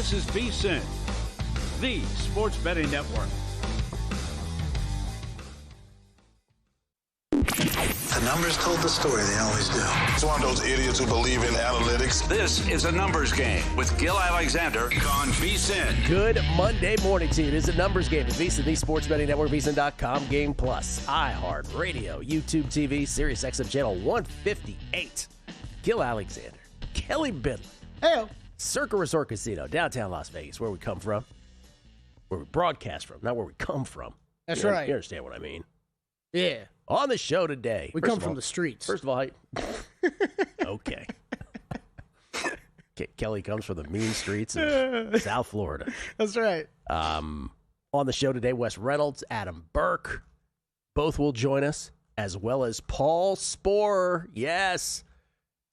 This is VSiN, the sports betting network. The numbers told the story, they always do. It's one of those idiots who believe in analytics. This is a numbers game with Gil Alexander on VSiN. Good Monday morning to you. It is a numbers game at VSiN, the sports betting network, VSiN.com, Game Plus, iHeart Radio, YouTube TV, Sirius XM channel 158. Gil Alexander, Kelly Bidlin. Hey, Circa Resort Casino, downtown Las Vegas, where we come from, where we broadcast from, not where we come from. That's You right. You understand what I mean? Yeah. On the show today. We come from the streets. First of all, okay. Kelly comes from the mean streets of South Florida. That's right. On the show today, Wes Reynolds, Adam Burke, both will join us, as well as Paul Sporer. Yes,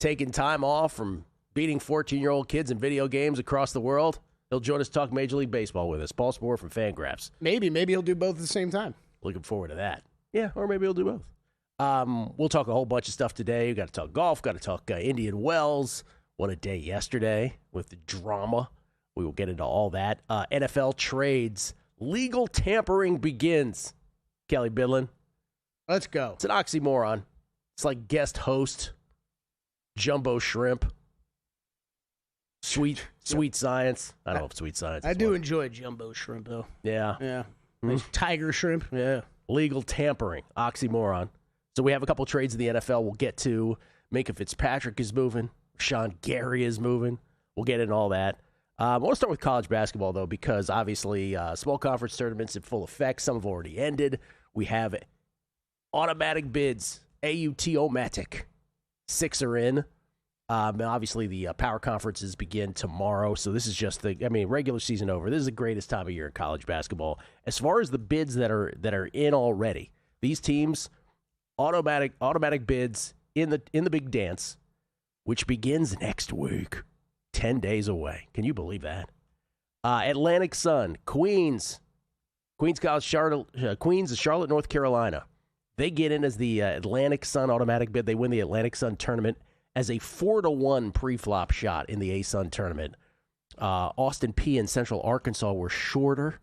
taking time off from beating 14-year-old kids in video games across the world. He'll join us, talk Major League Baseball with us. Paul Sporer from Fangraphs. Maybe he'll do both at the same time. Looking forward to that. Yeah, or maybe he'll do both. We'll talk a whole bunch of stuff today. We've got to talk golf, got to talk Indian Wells. What a day yesterday with the drama. We will get into all that. NFL trades. Legal tampering begins. Kelly Bidlin. Let's go. It's an oxymoron. It's like guest host, jumbo shrimp, sweet science. I don't know if sweet science is I do what. enjoy jumbo shrimp, though. Yeah. Yeah. Nice tiger shrimp. Yeah. Legal tampering, oxymoron. So we have a couple trades in the NFL we'll get to. Minka Fitzpatrick is moving. Sean Gary is moving. We'll get into all that. I want to start with college basketball, though, because obviously small conference tournaments in full effect. Some have already ended. We have automatic bids, AUT-O-Matic. 6 are in. Obviously, the power conferences begin tomorrow, so this is just regular season over. This is the greatest time of year in college basketball. As far as the bids that are in already, these teams automatic bids in the big dance, which begins next week, 10 days away. Can you believe that? Atlantic Sun, Queens College, Charlotte, North Carolina. They get in as the Atlantic Sun automatic bid. They win the Atlantic Sun tournament as a 4-1 pre-flop shot in the A-Sun tournament. Austin P and Central Arkansas were shorter.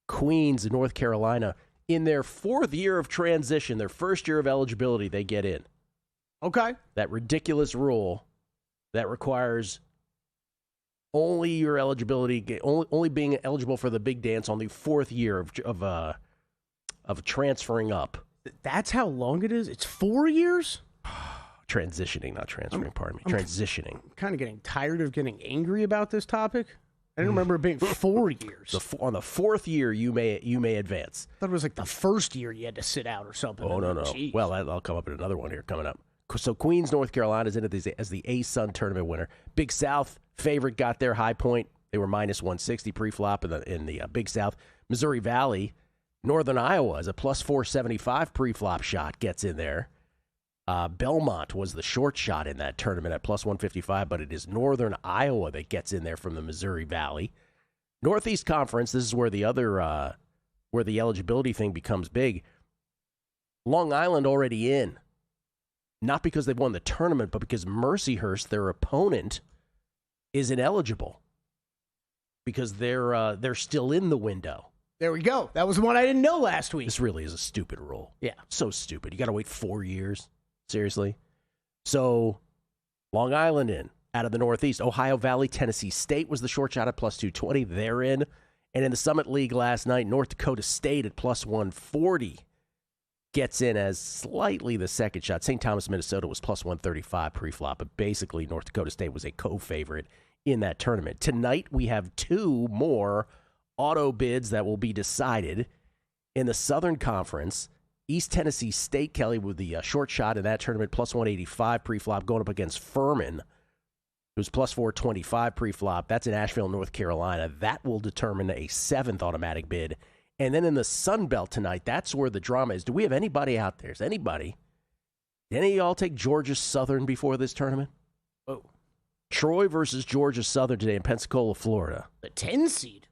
Queens and North Carolina, in their 4th year of transition, their 1st year of eligibility, they get in. Okay. That ridiculous rule that requires only your eligibility, only being eligible for the big dance on the 4th year of transferring up. That's how long it is? It's 4 years? Transitioning, not transferring, pardon me. Transitioning. I'm kind of getting tired of getting angry about this topic. I didn't remember it being 4 years. On the 4th year, you may advance. I thought it was like the first year you had to sit out or something. Oh, no. Jeez. Well, I'll come up with another one here coming up. So Queens, North Carolina is in it as the A-Sun tournament winner. Big South favorite got their high point. They were minus 160 pre-flop in the Big South. Missouri Valley, Northern Iowa is a plus 475 pre-flop shot, gets in there. Belmont was the short shot in that tournament at plus 155, but it is Northern Iowa that gets in there from the Missouri Valley. Northeast Conference, this is where the eligibility thing becomes big. Long Island already in. Not because they've won the tournament, but because Mercyhurst, their opponent, is ineligible. Because they're still in the window. There we go. That was the one I didn't know last week. This really is a stupid rule. Yeah. So stupid. You got to wait 4 years. Seriously. So, Long Island in. Out of the Northeast, Ohio Valley, Tennessee State was the short shot at plus 220. They're in. And in the Summit League last night, North Dakota State at plus 140 gets in as slightly the second shot. St. Thomas, Minnesota was plus 135 pre-flop, but basically North Dakota State was a co-favorite in that tournament. Tonight, we have 2 more auto bids that will be decided in the Southern Conference. East Tennessee State, Kelly, with the short shot in that tournament, plus 185 pre-flop, going up against Furman, who's plus 425 pre-flop. That's in Asheville, North Carolina. That will determine a 7th automatic bid. And then in the Sun Belt tonight, that's where the drama is. Do we have anybody out there? Is anybody? Did any of y'all take Georgia Southern before this tournament? Oh. Troy versus Georgia Southern today in Pensacola, Florida. The 10 seed.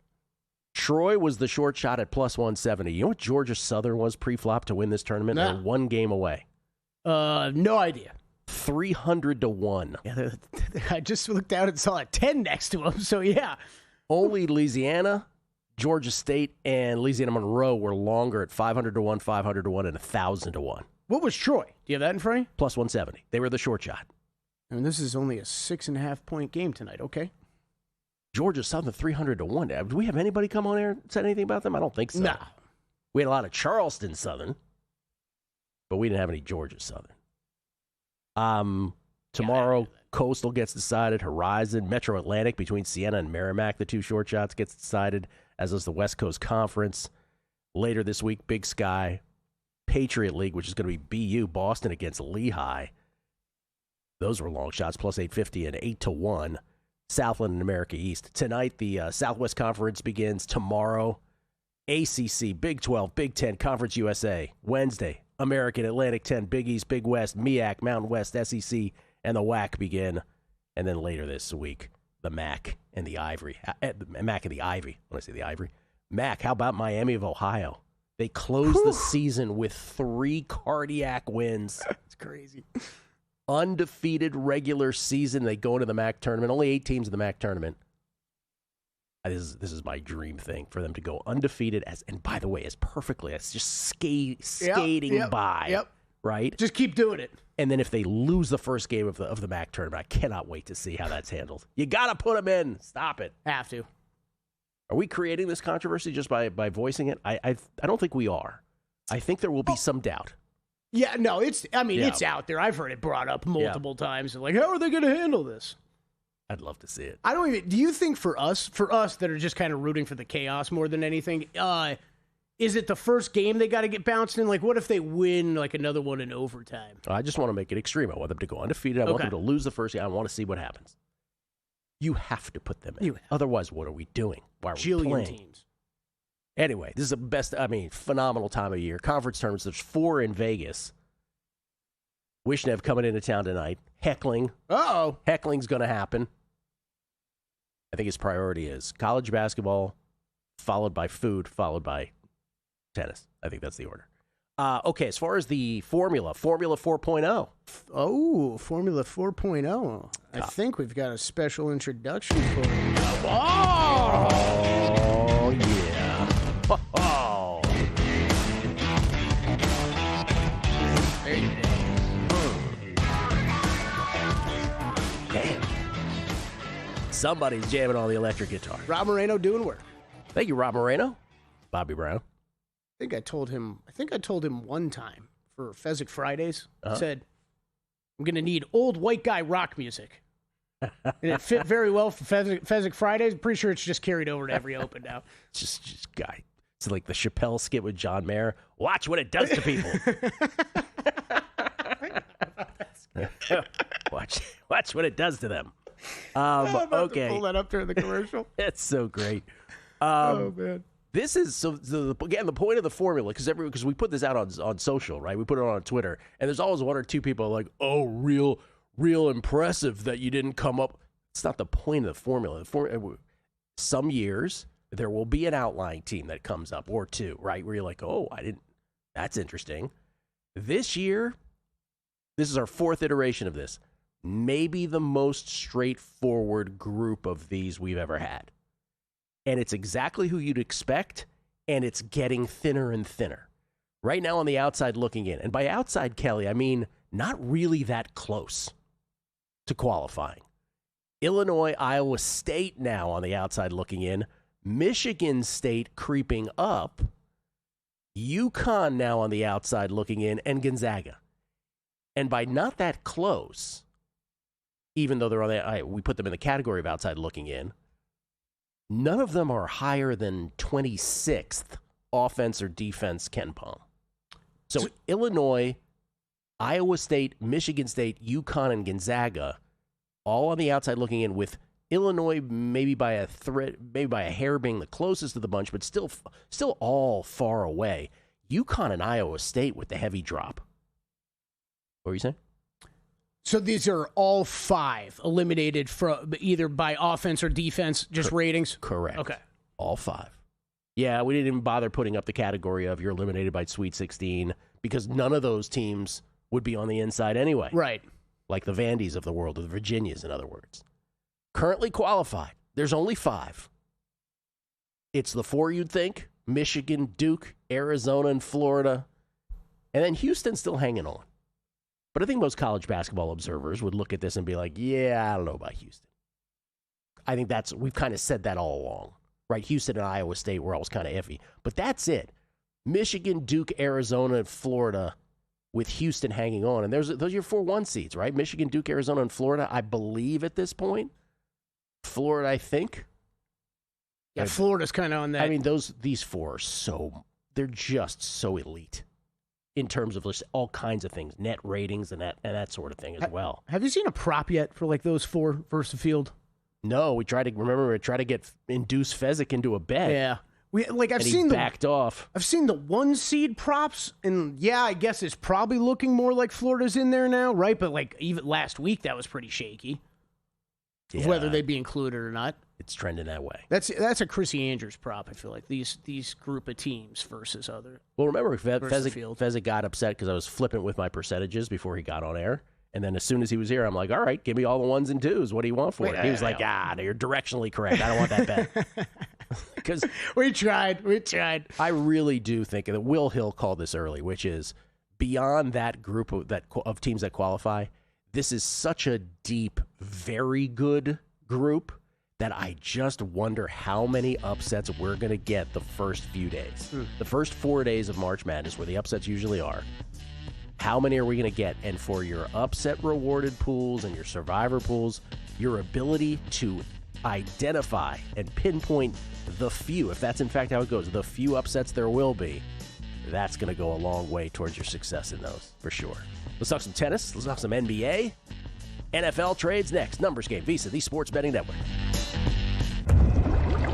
Troy was the short shot at plus 170. You know what Georgia Southern was pre-flop to win this tournament? Nah. They're 1 game away. No idea. 300 to 1. Yeah, I just looked out and saw a 10 next to him, so yeah. Only Louisiana, Georgia State, and Louisiana Monroe were longer at 500 to 1, 500 to 1, and 1,000 to 1. What was Troy? Do you have that in front of you? Plus 170. They were the short shot. I mean, this is only a 6.5-point game tonight. Okay. Georgia Southern 300 to 1. Do we have anybody come on air and said anything about them? I don't think so. No. We had a lot of Charleston Southern, but we didn't have any Georgia Southern. Tomorrow, Coastal gets decided. Horizon, Metro Atlantic between Siena and Merrimack, the two short shots, gets decided, as does the West Coast Conference. Later this week, Big Sky, Patriot League, which is going to be BU, Boston against Lehigh. Those were long shots, plus 850 and 8 to 1. Southland and America East. Tonight, the Southwest Conference begins. Tomorrow, ACC, Big 12, Big 10, Conference USA. Wednesday, American, Atlantic 10, Big East, Big West, MEAC, Mountain West, SEC, and the WAC begin. And then later this week, the MAC and the Ivory. MAC and the Ivy. When I say the Ivory. MAC, how about Miami of Ohio? They closed the season with 3 cardiac wins. That's crazy. Undefeated regular season. They go into the MAC tournament. Only 8 teams in the MAC tournament. This is my dream thing for them to go undefeated and by the way, as perfectly as just skating by. Yep. Right? Just keep doing it. And then if they lose the first game of the MAC tournament, I cannot wait to see how that's handled. You got to put them in. Stop it. Have to. Are we creating this controversy just by voicing it? I don't think we are. I think there will be some doubt. Yeah, no, it's out there. I've heard it brought up multiple times. Like, how are they going to handle this? I'd love to see it. Do you think for us that are just kind of rooting for the chaos more than anything, is it the first game they got to get bounced in? Like, what if they win like another one in overtime? I just want to make it extreme. I want them to go undefeated. I want them to lose the first game. I want to see what happens. You have to put them in. Otherwise, what are we doing? Why are we playing? Teams. Anyway, this is the best, phenomenal time of year. Conference tournaments, there's 4 in Vegas. Wishnev coming into town tonight. Heckling. Uh-oh. Heckling's going to happen. I think his priority is college basketball, followed by food, followed by tennis. I think that's the order. Okay, as far as the Formula 4.0. Oh, Formula 4.0. I think we've got a special introduction for you. Oh, yeah. Oh. Damn. Somebody's jamming on the electric guitar. Rob Moreno doing work. Thank you, Rob Moreno. Bobby Brown. I think I told him one time for Fezzik Fridays. I said, I'm going to need old white guy rock music. And it fit very well for Fezzik Fridays. I'm pretty sure it's just carried over to every open now. Just guy. It's like the Chappelle skit with John Mayer. Watch what it does to people. Watch what it does to them. Okay. To pull that up during the commercial. It's so great. Oh, man. This is, again, the point of the formula, because we put this out on social, right? We put it on Twitter, and there's always 1 or 2 people like, oh, real impressive that you didn't come up. It's not the point of the formula. Some years, there will be an outlying team that comes up, or 2, right? Where you're like, oh, that's interesting. This year, this is our 4th iteration of this. Maybe the most straightforward group of these we've ever had. And it's exactly who you'd expect, and it's getting thinner and thinner. Right now on the outside looking in, and by outside, Kelly, I mean not really that close to qualifying. Illinois, Iowa State now on the outside looking in. Michigan State creeping up. UConn now on the outside looking in, and Gonzaga. And by not that close, even though they're on we put them in the category of outside looking in, none of them are higher than 26th offense or defense KenPom. So Illinois, Iowa State, Michigan State, UConn, and Gonzaga, all on the outside looking in, with Illinois maybe by a hair being the closest of the bunch, but still all far away. UConn and Iowa State with the heavy drop. What were you saying? So these are all 5 eliminated from either by offense or defense, just ratings? Correct. Okay. All 5. Yeah, we didn't even bother putting up the category of you're eliminated by Sweet 16 because none of those teams would be on the inside anyway. Right. Like the Vandies of the world, or the Virginias, in other words. Currently qualified. There's only 5. It's the four you'd think: Michigan, Duke, Arizona, and Florida. And then Houston's still hanging on. But I think most college basketball observers would look at this and be like, yeah, I don't know about Houston. I think we've kind of said that all along, right? Houston and Iowa State were always kind of iffy. But that's it. Michigan, Duke, Arizona, and Florida, with Houston hanging on. And those are your 4-1 seeds, right? Michigan, Duke, Arizona, and Florida, I believe at this point. Florida, I think. Yeah, Florida's kind of on that. I mean, these four are they're just so elite in terms of just all kinds of things, net ratings and that sort of thing as well. Have you seen a prop yet for like those four versus the field? No, we tried to induce Fezzik into a bet. Yeah. Backed off. I've seen the 1 seed props, and yeah, I guess it's probably looking more like Florida's in there now, right? But like even last week, that was pretty shaky. Yeah. Whether they'd be included or not. It's trending that way. That's a Chrissy Andrews prop, I feel like, these group of teams versus other. Well, remember, Fezzik got upset because I was flippant with my percentages before he got on air. And then as soon as he was here, I'm like, all right, give me all the 1s and 2s. What do you want for it? He was like, you're directionally correct. I don't want that bet. Because we tried. I really do think that Will Hill called this early, which is beyond that group of teams that qualify. This is such a deep, very good group that I just wonder how many upsets we're going to get the first few days. The first 4 days of March Madness, where the upsets usually are. How many are we going to get? And for your upset rewarded pools and your survivor pools, your ability to identify and pinpoint the few, if that's in fact how it goes, the few upsets there will be, that's going to go a long way towards your success in those, for sure. Let's talk some tennis. Let's talk some NBA. NFL trades next. Numbers Game, VSiN, the Sports Betting Network.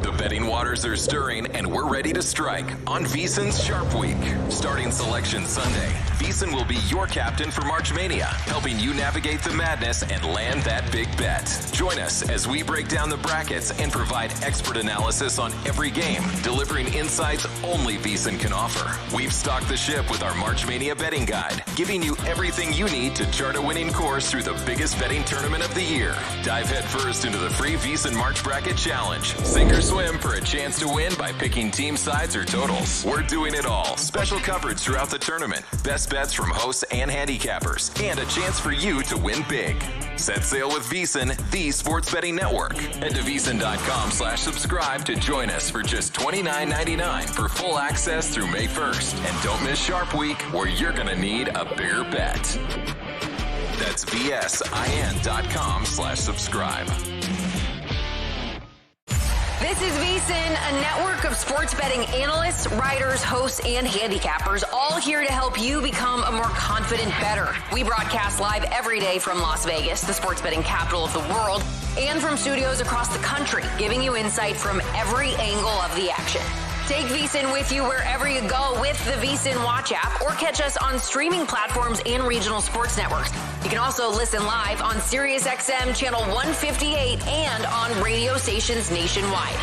The betting waters are stirring, and we're ready to strike on VSiN's Sharp Week. Starting Selection Sunday, VSiN will be your captain for March Mania, helping you navigate the madness and land that big bet. Join us as we break down the brackets and provide expert analysis on every game, delivering insights only VSiN can offer. We've stocked the ship with our March Mania betting guide, giving you everything you need to chart a winning course through the biggest betting tournament of the year. Dive headfirst into the free VSiN March Bracket Challenge. Sink or swim for a chance to win by picking team sides or totals. We're doing it all. Special coverage throughout the tournament, best bets from hosts and handicappers, and a chance for you to win big. Set sail with VSiN, the Sports Betting Network. Head to VSiN.com/subscribe to join us for just $29.99 for full access through May 1st. And don't miss Sharp Week, where you're going to need a bigger bet. That's VSIN.com/subscribe. This is VSiN, a network of sports betting analysts, writers, hosts, and handicappers, all here to help you become a more confident bettor. We broadcast live every day from Las Vegas, the sports betting capital of the world, and from studios across the country, giving you insight from every angle of the action. Take VSiN with you wherever you go with the VSiN Watch app, or catch us on streaming platforms and regional sports networks. You can also listen live on SiriusXM Channel 158 and on radio stations nationwide.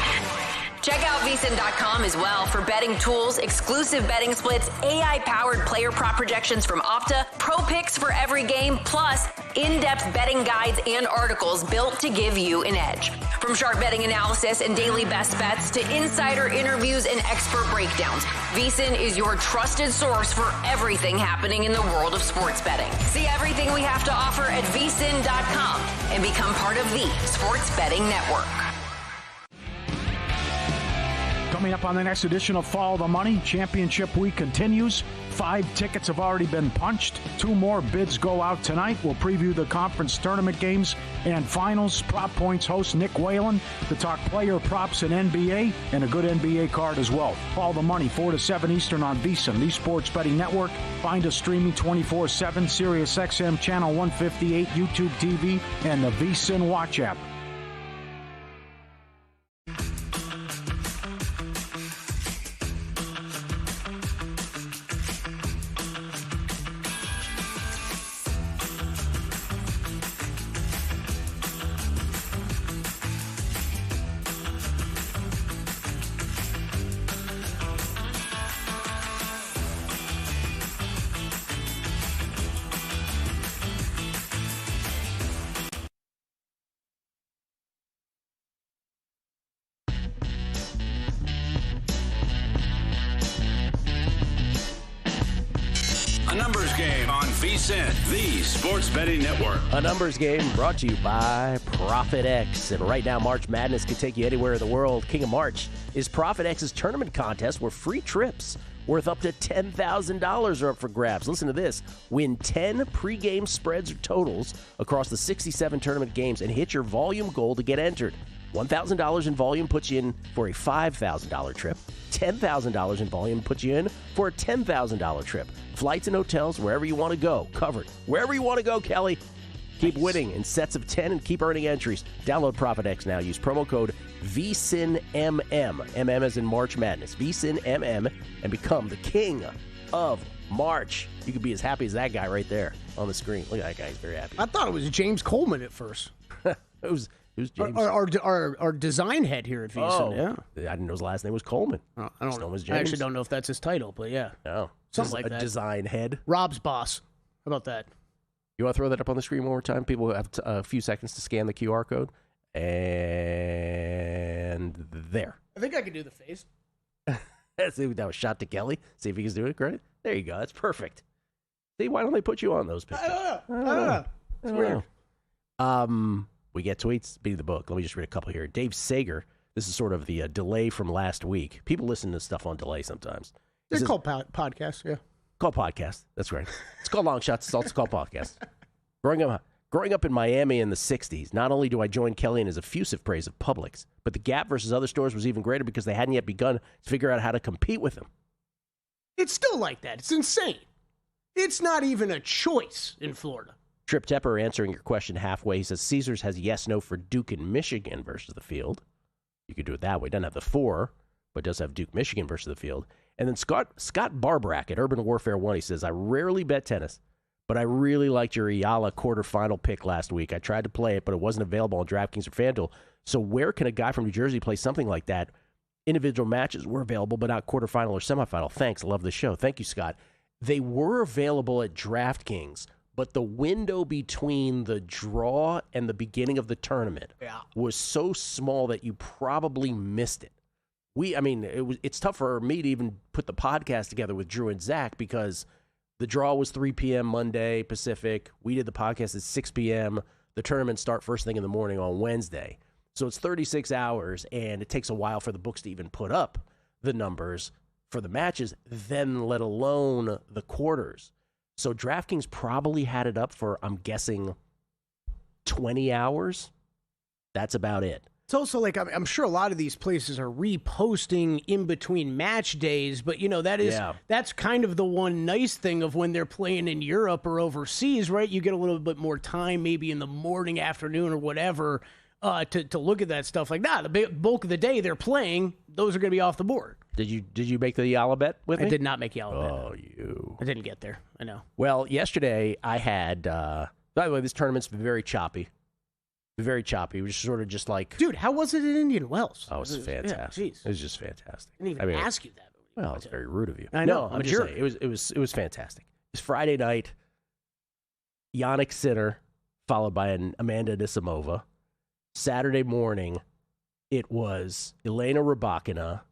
Check out VSiN.com as well for betting tools, exclusive betting splits, AI-powered player prop projections from Opta, pro picks for every game, plus in-depth betting guides and articles built to give you an edge. From sharp betting analysis and daily best bets to insider interviews and expert breakdowns, VSiN is your trusted source for everything happening in the world of sports betting. See everything we have to offer at VSiN.com and become part of the Sports Betting Network. Coming up on the next edition of Follow the Money, Championship Week continues. 5 tickets have already been punched. 2 more bids go out tonight. We'll preview the conference tournament games and finals. Prop Points host Nick Whalen to talk player props in NBA and a good NBA card as well. Follow the Money, 4 to 7 Eastern on VSiN, the Sports Betting Network. Find us streaming 24/7, SiriusXM Channel 158, YouTube TV, and the VSiN Watch app. Game on VSiN, the sports betting network. A numbers game brought to you by ProphetX. And right now, March Madness can take you anywhere in the world. King of March is ProphetX's tournament contest where free trips worth up to $10,000 are up for grabs. Listen to this. Win 10 pregame spreads or totals across the 67 tournament games and hit your volume goal to get entered. $1,000 in volume puts you in for a $5,000 trip. $10,000 in volume puts you in for a $10,000 trip. Flights and hotels, wherever you want to go, covered. Wherever you want to go, Kelly. Keep winning in sets of 10 and keep earning entries. Download ProphetX now. Use promo code VSiNMM. MM as in March Madness. VSiNMM and become the king of March. You could be as happy as that guy right there on the screen. Look at that guy. He's very happy. I thought it was James Coleman at first. It was James. Our design head here at VSiN. Yeah. I didn't know his last name was Coleman. I don't know. Was I actually don't know if that's his title, but yeah. No. Something like that. Design head. Rob's boss. How about that? You want to throw that up on the screen one more time? People have a few seconds to scan the QR code. And there. I think I can do the face. That was shot to Kelly. See if he can do it. Great. There you go. That's perfect. See, why don't they put you on those pictures? I don't know. It's weird. We get tweets. Beat the book. Let me just read a couple here. Dave Sager. This is sort of the delay from last week. People listen to stuff on delay sometimes. They're called podcasts, yeah. Called podcast. That's right. It's called Long Shots. It's also called podcast. Growing up in Miami in the 60s, not only do I join Kelly in his effusive praise of Publix, but the gap versus other stores was even greater because they hadn't yet begun to figure out how to compete with them. It's still like that. It's insane. It's not even a choice in Florida. Trip Tepper answering your question halfway. He says Caesars has yes-no for Duke and Michigan versus the field. You could do it that way. It doesn't have the 4, but does have Duke, Michigan versus the field. And then Scott Barbrack at Urban Warfare 1, he says, I rarely bet tennis, but I really liked your Ayala quarterfinal pick last week. I tried to play it, but it wasn't available on DraftKings or FanDuel. So where can a guy from New Jersey play something like that? Individual matches were available, but not quarterfinal or semifinal. Thanks. Love the show. Thank you, Scott. They were available at DraftKings, but the window between the draw and the beginning of the tournament was so small that you probably missed it. It's tough for me to even put the podcast together with Drew and Zach because the draw was 3 p.m. Monday Pacific. We did the podcast at 6 p.m. The tournaments start first thing in the morning on Wednesday. So it's 36 hours, and it takes a while for the books to even put up the numbers for the matches, then let alone the quarters. So DraftKings probably had it up for, I'm guessing, 20 hours. That's about it. It's also like I'm sure a lot of these places are reposting in between match days, but that's kind of the one nice thing of when they're playing in Europe or overseas, right? You get a little bit more time, maybe in the morning, afternoon, or whatever, to look at that stuff. Like, the bulk of the day they're playing, those are going to be off the board. Did you make the Yalla bet with me? I did not make Yalla bet. Oh, you! I didn't get there. I know. Well, yesterday I had. By the way, this tournament's been very choppy. Very choppy. It was sort of just like... Dude, how was it in Indian Wells? Oh, it was fantastic. Yeah, it was just fantastic. I didn't even ask you that. Well, it's very rude of you. I know. I'm just saying, it was fantastic. It was Friday night. Yannick Sinner, followed by an Amanda Anisimova. Saturday morning, it was Elena Rybakina,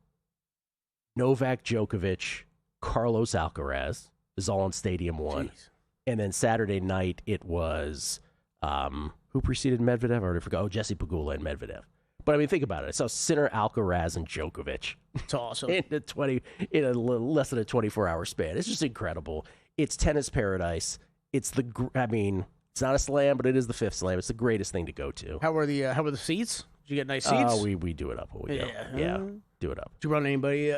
Novak Djokovic, Carlos Alcaraz. This is all on Stadium 1. Jeez. And then Saturday night, it was... who preceded Medvedev? I already forgot. Oh, Jesse Pegula and Medvedev. But I mean, think about it. I saw Sinner, Alcaraz, and Djokovic. It's awesome. in a little less than a 24-hour span. It's just incredible. It's tennis paradise. It's it's not a slam, but it is the 5th slam. It's the greatest thing to go to. How were the seats? Did you get nice seats? Oh, we do it up when we go. Yeah, do it up. Did you run anybody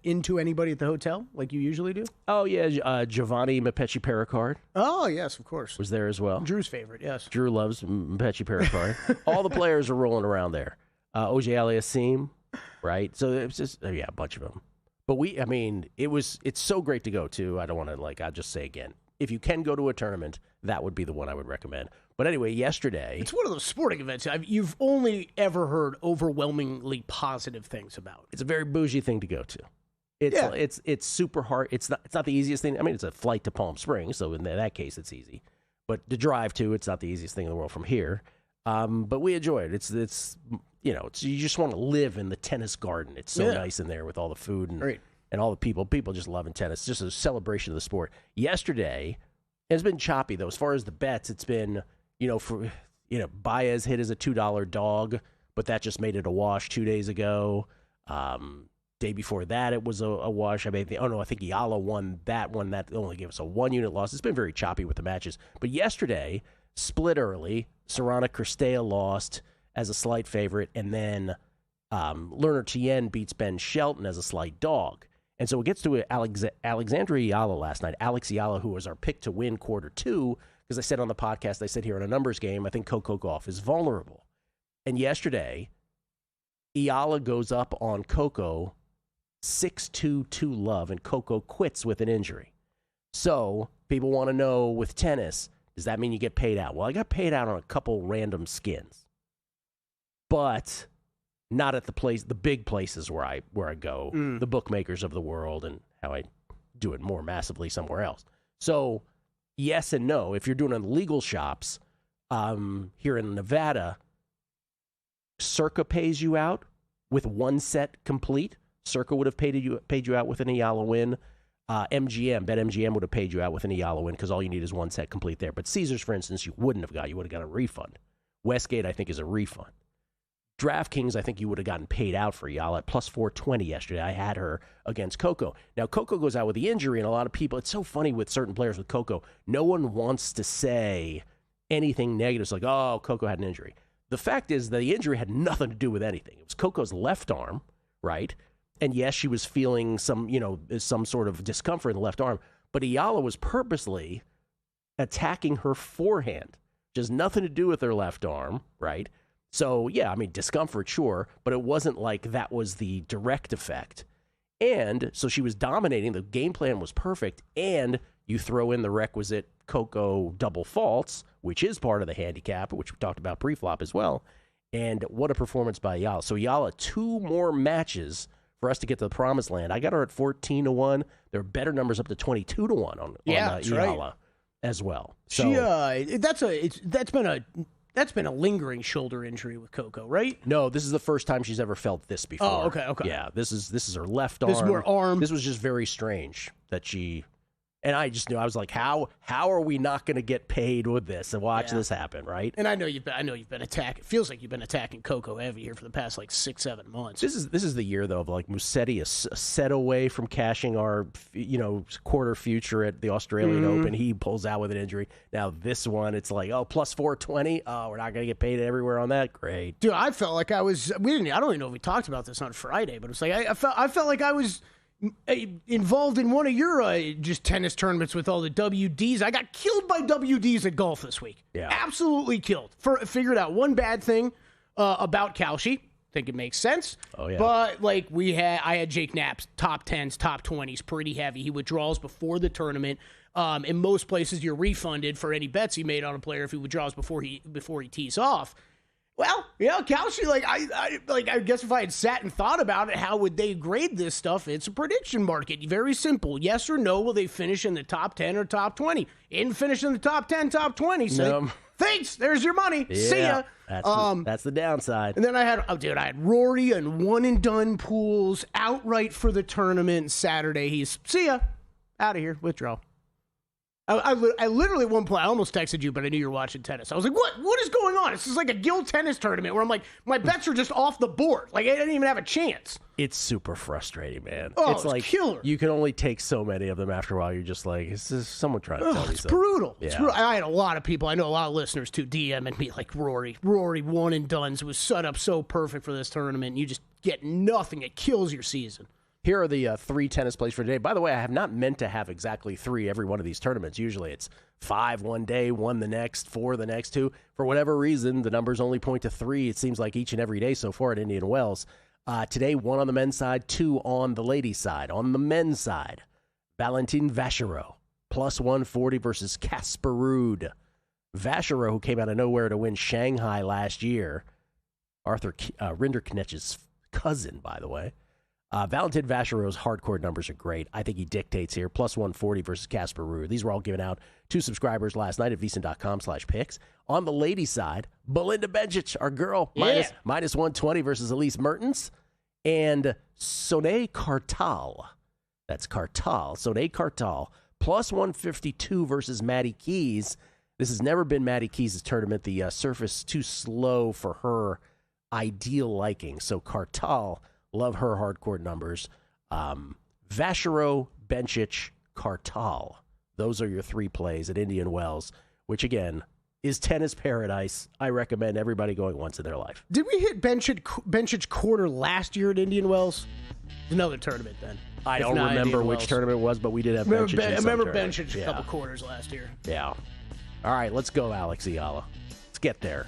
into anybody at the hotel like you usually do? Oh, yeah. Giovanni Mepeci Pericard. Oh, yes, of course. Was there as well. Drew's favorite, yes. Drew loves Mepeci Pericard. All the players are rolling around there. Auger Aliassime, right? So it was just, a bunch of them. But it's so great to go to. I don't want to, I'll just say again, if you can go to a tournament, that would be the one I would recommend. But anyway, yesterday... It's one of those sporting events you've only ever heard overwhelmingly positive things about. It's a very bougie thing to go to. It's super hard. It's not the easiest thing. I mean, it's a flight to Palm Springs, so in that case, it's easy. But to drive to, it's not the easiest thing in the world from here. But we enjoy it. It's you just want to live in the tennis garden. It's so nice in there with all the food and and all the people just loving tennis. It's just a celebration of the sport. Yesterday, it's been choppy, though. As far as the bets, it's been, Baez hit as a $2 dog, but that just made it a wash 2 days ago. Day before that, it was a wash. I think Ayala won that one. That only gave us a 1-unit loss. It's been very choppy with the matches. But yesterday, split early. Serrano Cristea lost as a slight favorite, and then Lerner Tien beats Ben Shelton as a slight dog. And so it gets to Alexandra Ayala last night. Alex Ayala, who was our pick to win quarter 2, because I said on the podcast, I said here in a numbers game, I think Coco Gauff is vulnerable. And yesterday, Ayala goes up on Coco 6-2 love, and Coco quits with an injury. So people want to know with tennis, does that mean you get paid out? Well, I got paid out on a couple random skins, but not at the big places where I go, the bookmakers of the world, and how I do it more massively somewhere else. So yes and no. If you're doing it in legal shops here in Nevada, Circa pays you out with one set complete. Circa would have paid you out with an Ayala win. BetMGM would have paid you out with an Ayala win because all you need is one set complete there. But Caesars, for instance, you wouldn't have got. You would have got a refund. Westgate, I think, is a refund. DraftKings, I think you would have gotten paid out for Ayala at plus 420 yesterday. I had her against Coco. Now, Coco goes out with the injury, and a lot of people, it's so funny with certain players with Coco. No one wants to say anything negative. It's like, oh, Coco had an injury. The fact is the injury had nothing to do with anything. It was Coco's left arm, right? And yes, she was feeling some sort of discomfort in the left arm, but Ayala was purposely attacking her forehand, which has nothing to do with her left arm, right? So, yeah, I mean, discomfort, sure, but it wasn't like that was the direct effect. And so she was dominating. The game plan was perfect, and you throw in the requisite Coco double faults, which is part of the handicap, which we talked about pre-flop as well. And what a performance by Ayala. So Ayala, 2 more matches for us to get to the promised land. I got her at 14-1. There are better numbers up to 22-1 on Ayala as well. So that's been a lingering shoulder injury with Coco, right? No, this is the first time she's ever felt this before. Oh, okay. Yeah, this is her left arm. This is more arm. This was just very strange that she. And I just knew, I was like, how are we not going to get paid with this and watch this happen, right? And I know you've been attacking. It feels like you've been attacking Coco heavy here for the past 6-7 months. This is the year though of Musetti a set away from cashing our quarter future at the Australian Open. He pulls out with an injury. Now this one, it's like plus 420. Oh, we're not going to get paid everywhere on that. Great, dude. I felt like I was. I don't even know if we talked about this on Friday, but it's like I felt like I was involved in one of your just tennis tournaments with all the WDs. I got killed by WDs at golf this week. Yeah, absolutely killed. Figured out one bad thing about Kalshi. Think it makes sense. Oh yeah. But I had Jake Knapp's top 10s, top 20s, pretty heavy. He withdraws before the tournament. In most places, you're refunded for any bets he made on a player if he withdraws before he tees off. Well, Kalshi, I guess if I had sat and thought about it, how would they grade this stuff? It's a prediction market. Very simple. Yes or no, will they finish in the top 10 or top 20? In finish in the top 10, top 20. So, thanks. There's your money. Yeah, see ya. That's the downside. And then I had Rory and one-and-done pools outright for the tournament Saturday. He's, see ya. Out of here. Withdraw. I literally at one point, I almost texted you, but I knew you were watching tennis. I was like, what is going on? This is like a guild tennis tournament where I'm like, my bets are just off the board. I didn't even have a chance. It's super frustrating, man. Oh, it's like killer. You can only take so many of them after a while. You're just like, is this someone trying to tell me something? It's brutal. Yeah. It's brutal. I had a lot of people, I know a lot of listeners too, DMing me like Rory one and dones. It was set up so perfect for this tournament. And you just get nothing. It kills your season. Here are the 3 tennis plays for today. By the way, I have not meant to have exactly 3 every one of these tournaments. Usually it's 5 one day, 1 the next, 4 the next 2. For whatever reason, the numbers only point to 3, it seems like, each and every day so far at Indian Wells. Today, 1 on the men's side, 2 on the ladies' side. On the men's side, Valentin Vachereau, plus 140 versus Casper Ruud. Vachereau, who came out of nowhere to win Shanghai last year. Arthur Rinderknecht's cousin, by the way. Valentin Vachereau's hardcore numbers are great. I think he dictates here. Plus 140 versus Casper Ruud. These were all given out to subscribers last night at VSiN.com/picks. On the ladies' side, Belinda Bencic, our girl, minus 120 versus Elise Mertens. And Sonia Kartal That's Cartal. So Nate Cartal, plus 152 versus Maddie Keys. This has never been Maddie Keys' tournament. The surface too slow for her ideal liking. So Cartal, love her hardcourt numbers. Vachereau, Bencic, Cartal. Those are your 3 plays at Indian Wells, which, again, is tennis paradise. I recommend everybody going once in their life. Did we hit Bencic quarter last year at Indian Wells? Another tournament then. I don't remember which tournament it was, but we did have Bencic. I remember Bencic a couple quarters last year. Yeah. All right, let's go, Alex Ayala. Let's get there.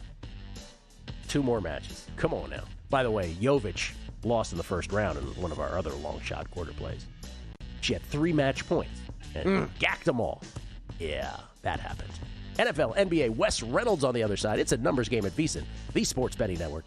2 more matches. Come on now. By the way, Jovic lost in the first round in one of our other long shot quarter plays. She had 3 match points and gacked them all. Yeah, that happened. NFL, NBA, Wes Reynolds on the other side. It's a numbers game at VSiN, the Sports Betting Network.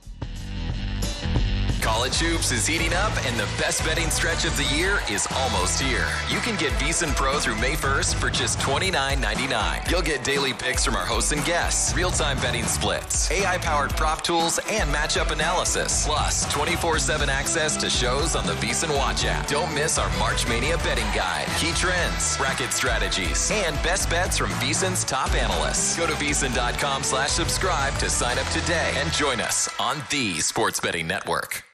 College hoops is heating up, and the best betting stretch of the year is almost here. You can get VSiN Pro through May 1st for just $29.99. You'll get daily picks from our hosts and guests, real-time betting splits, AI-powered prop tools, and matchup analysis, plus 24/7 access to shows on the VSiN Watch app. Don't miss our March Mania betting guide, key trends, bracket strategies, and best bets from VSiN's top analysts. Go to VSiN.com/subscribe to sign up today and join us on the Sports Betting Network.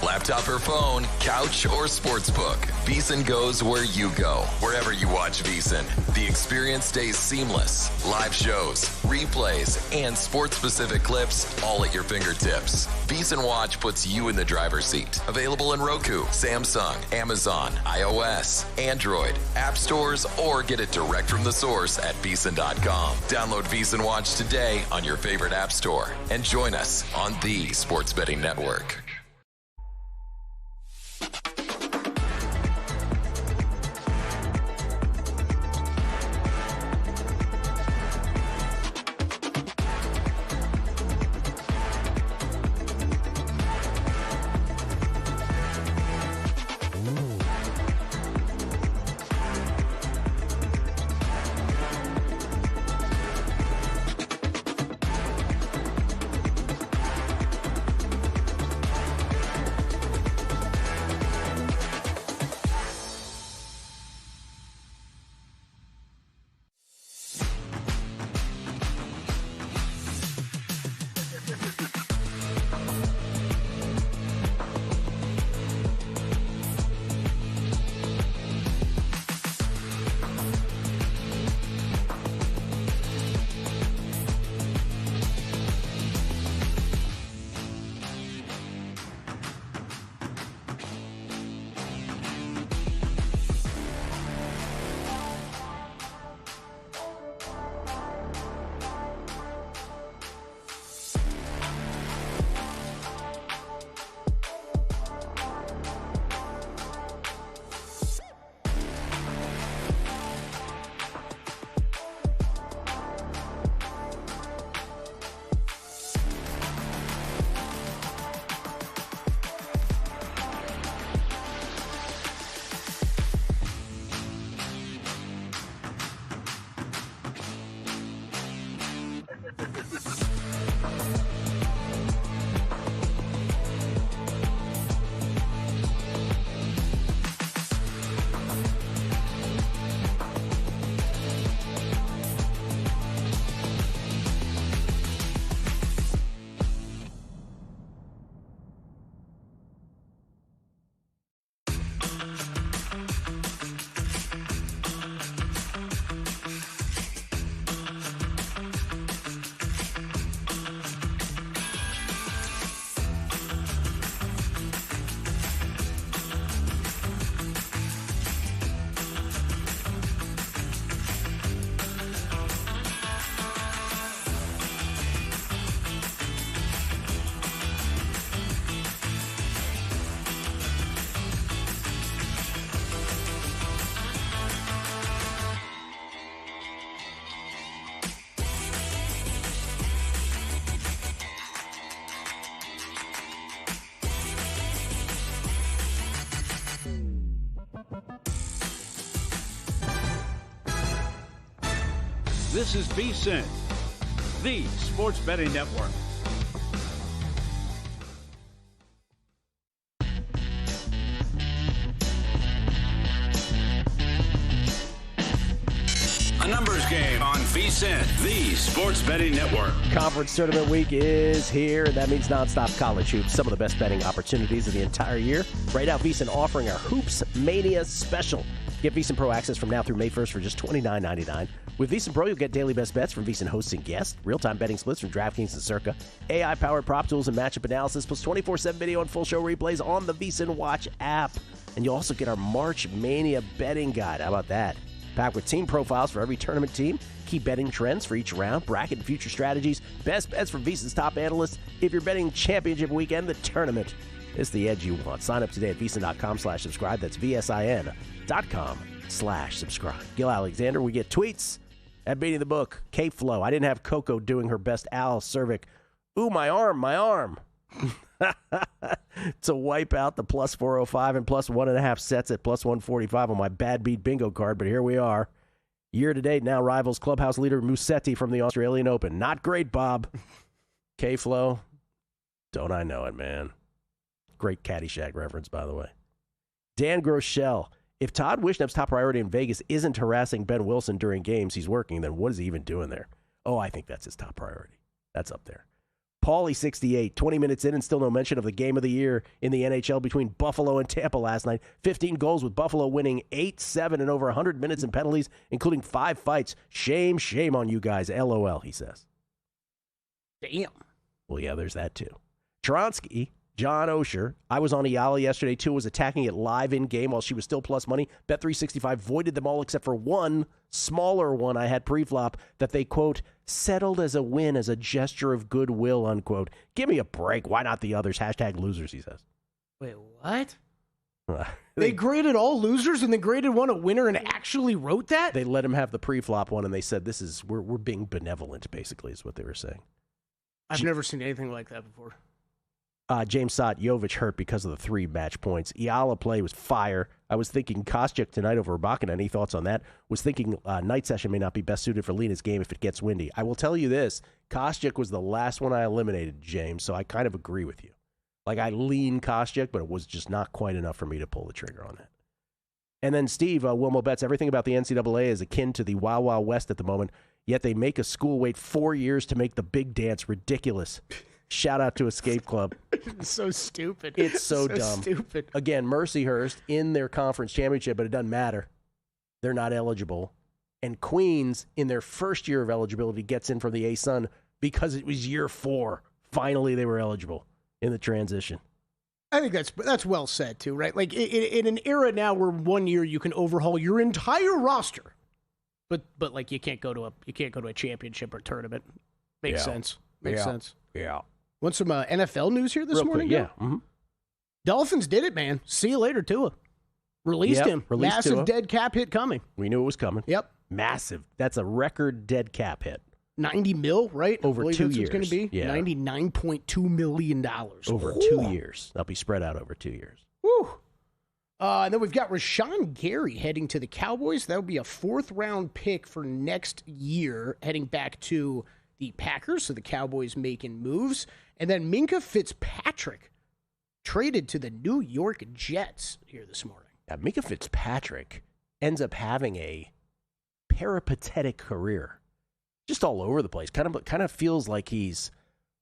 Laptop or phone, couch or sportsbook, VSiN goes where you go. Wherever you watch VSiN, the experience stays seamless. Live shows, replays, and sports-specific clips all at your fingertips. VSiN Watch puts you in the driver's seat. Available in Roku, Samsung, Amazon, iOS, Android, app stores, or get it direct from the source at VSiN.com. Download VSiN Watch today on your favorite app store and join us on the Sports Betting Network. This is VSiN, the Sports Betting Network. A numbers game on VSiN, the sports betting network. Conference tournament week is here, and that means nonstop college hoops. Some of the best betting opportunities of the entire year. Right now, VSiN offering our Hoops Mania special. Get VSiN Pro access from now through May 1st for just $29.99. With VSiN Pro, you'll get daily best bets from VSiN hosts and guests, real-time betting splits from DraftKings and Circa, AI-powered prop tools and matchup analysis, plus 24/7 video and full show replays on the VSiN Watch app. And you'll also get our March Mania betting guide. How about that? Packed with team profiles for every tournament team, key betting trends for each round, bracket and future strategies, best bets from VSiN's top analysts. If you're betting championship weekend, the tournament is the edge you want. Sign up today at VSiN.com/subscribe. That's VSIN.com/subscribe. Gil Alexander, we get tweets at Beating the Book. K-Flow, I didn't have Coco doing her best Al Cervic. Ooh, my arm. To wipe out the plus 405 and plus 1.5 sets at plus 145 on my bad beat bingo card, but here we are. Year to date now rivals clubhouse leader Musetti from the Australian Open. Not great, Bob. K-Flow, don't I know it, man. Great Caddyshack reference, by the way. Dan Groeschel, if Todd Wishnep's top priority in Vegas isn't harassing Ben Wilson during games he's working, then what is he even doing there? Oh, I think that's his top priority. That's up there. Paulie 68, 20 minutes in and still no mention of the game of the year in the NHL between Buffalo and Tampa last night. 15 goals with Buffalo winning 8-7 in over 100 minutes in penalties, including 5 fights. Shame on you guys. LOL, he says. Damn. Well, yeah, there's that too. Tronsky, John Osher. I was on Ayala yesterday too, was attacking it live in-game while she was still plus money. Bet365 voided them all except for one smaller one I had pre-flop that they, quote, settled as a win as a gesture of goodwill, unquote. Give me a break. Why not the others? Hashtag losers, he says. Wait, what? They graded all losers and they graded one a winner and actually wrote that? They let him have the pre-flop one and they said, this is, we're being benevolent, basically, is what they were saying. I've never seen anything like that before. James Sott, Jovic hurt because of the 3 match points. Iala play was fire. I was thinking Kostyuk tonight over Ibaka. Any thoughts on that? Was thinking night session may not be best suited for Lena's game if it gets windy. I will tell you this. Kostyuk was the last one I eliminated, James, so I kind of agree with you. Like, I lean Kostyuk, but it was just not quite enough for me to pull the trigger on that. And then Steve, Wilmo bets everything about the NCAA is akin to the Wild Wild West at the moment, yet they make a school wait 4 years to make the big dance ridiculous. Shout out to Escape Club. It's so stupid. It's so dumb. Stupid. Again, Mercyhurst in their conference championship, but it doesn't matter. They're not eligible. And Queens, in their first year of eligibility, gets in from the A-Sun because it was year 4. Finally, they were eligible in the transition. I think that's well said, too, right? Like, in an era now where 1 year you can overhaul your entire roster, but like, you can't go to a championship or tournament. Makes sense. Makes sense. Yeah. Want some NFL news here this morning? Quick, yeah. Mm-hmm. Dolphins did it, man. See you later, Tua. Released him. Massive Tua. Dead cap hit coming. We knew it was coming. Yep. Massive. That's a record dead cap hit. 90 mil, right? Over 2 years. It's going to be $99.2 million. Over 2 years. That'll be spread out over 2 years. Woo. And then we've got Rashawn Gary heading to the Cowboys. That would be a 4th-round pick for next year, heading back to the Packers, so the Cowboys making moves. And then Minkah Fitzpatrick traded to the New York Jets here this morning. Yeah, Minkah Fitzpatrick ends up having a peripatetic career. Just all over the place. Kind of feels like he's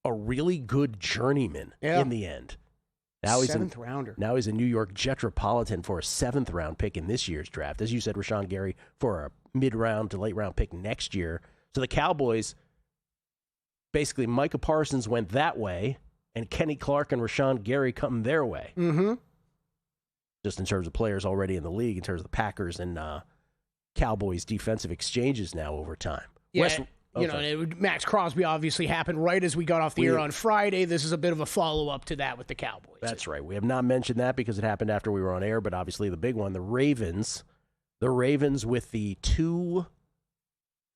a really good journeyman in the end. Now he's 7th rounder. Now he's a New York Jetropolitan for a 7th-round pick in this year's draft. As you said, Rashawn Gary for a mid-round to late-round pick next year. So the Cowboys, basically Micah Parsons went that way, and Kenny Clark and Rashawn Gary come their way. Mm-hmm. Just in terms of players already in the league, in terms of the Packers and Cowboys defensive exchanges now over time. Yeah, Max Crosby obviously happened right as we got off the air on Friday. This is a bit of a follow-up to that with the Cowboys. That's right. We have not mentioned that because it happened after we were on air, but obviously the big one, the Ravens. The Ravens with the 2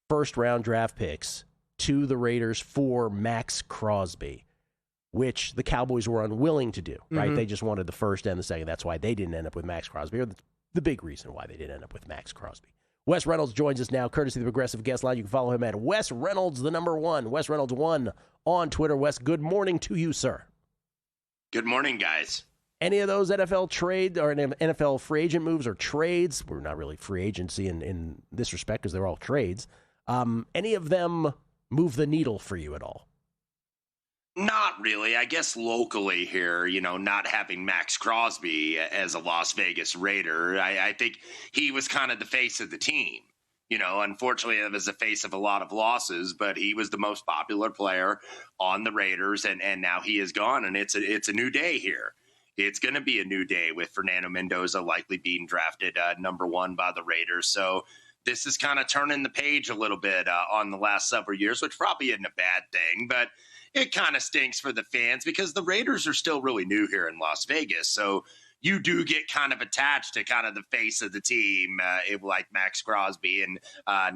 first-round draft picks to the Raiders for Max Crosby, which the Cowboys were unwilling to do, right? They just wanted the first and the second. That's why they didn't end up with Max Crosby, or the big reason why they didn't end up with Max Crosby. Wes Reynolds joins us now, courtesy of the Progressive Guest Line. You can follow him at Wes Reynolds, the number 1. Wes Reynolds 1 on Twitter. Wes, good morning to you, sir. Good morning, guys. Any of those NFL trade or NFL free agent moves or trades? We're not really free agency in this respect because they're all trades. Any of them move the needle for you at all? Not really. I guess locally here, not having Max Crosby as a Las Vegas Raider, I think he was kind of the face of the team. Unfortunately, it was the face of a lot of losses, but he was the most popular player on the Raiders, and now he is gone, and it's a new day here. It's going to be a new day with Fernando Mendoza likely being drafted number 1 by the Raiders. So this is kind of turning the page a little bit on the last several years, which probably isn't a bad thing, but it kind of stinks for the fans because the Raiders are still really new here in Las Vegas. So you do get kind of attached to kind of the face of the team, like Max Crosby, and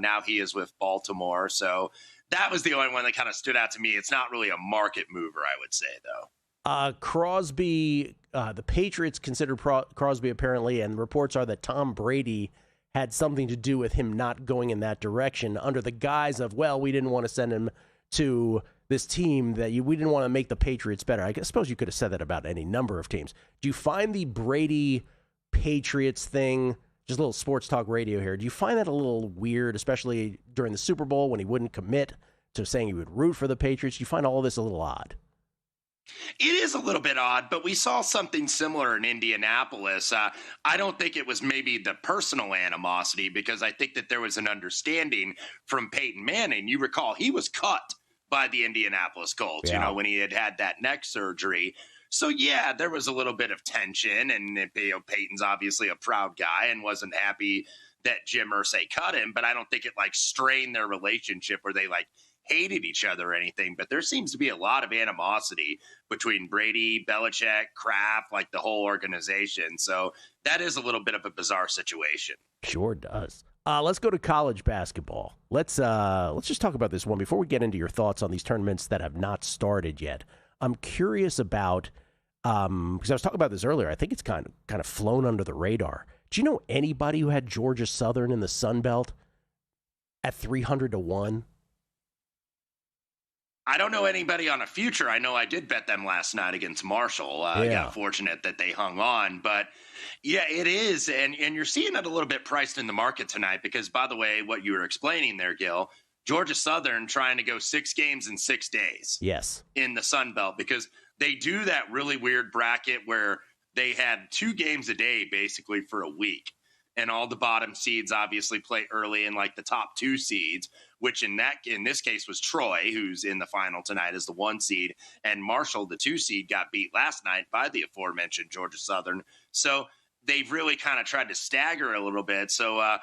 now he is with Baltimore. So that was the only one that kind of stood out to me. It's not really a market mover, I would say, though. Crosby, the Patriots considered Crosby apparently, and reports are that Tom Brady had something to do with him not going in that direction under the guise of, we didn't want to send him to this team we didn't want to make the Patriots better. I suppose you could have said that about any number of teams. Do you find the Brady Patriots thing, just a little sports talk radio here, do you find that a little weird, especially during the Super Bowl when he wouldn't commit to saying he would root for the Patriots? Do you find all of this a little odd? It is a little bit odd, but we saw something similar in Indianapolis. I don't think it was maybe the personal animosity because I think that there was an understanding from Peyton Manning. You recall he was cut by the Indianapolis Colts, when he had that neck surgery. So, yeah, there was a little bit of tension, and Peyton's obviously a proud guy and wasn't happy that Jim Irsay cut him, but I don't think it strained their relationship where they hated each other or anything. But there seems to be a lot of animosity between Brady, Belichick, Kraft, the whole organization. So that is a little bit of a bizarre situation. Sure does. Let's go to college basketball. Let's just talk about this one before we get into your thoughts on these tournaments that have not started yet. I'm curious about because I was talking about this earlier. I think it's kind of flown under the radar. Do you know anybody who had Georgia Southern in the Sun Belt at 300-1? I don't know anybody on a future. I know I did bet them last night against Marshall. I got fortunate that they hung on. But, yeah, it is. And you're seeing it a little bit priced in the market tonight because, by the way, what you were explaining there, Gil, Georgia Southern trying to go 6 games in 6 days. Yes. In the Sun Belt because they do that really weird bracket where they had 2 games a day basically for a week. And all the bottom seeds obviously play early in the top 2 seeds, which in this case was Troy, who's in the final tonight as the 1 seed, and Marshall, the 2 seed, got beat last night by the aforementioned Georgia Southern. So they've really kind of tried to stagger a little bit. So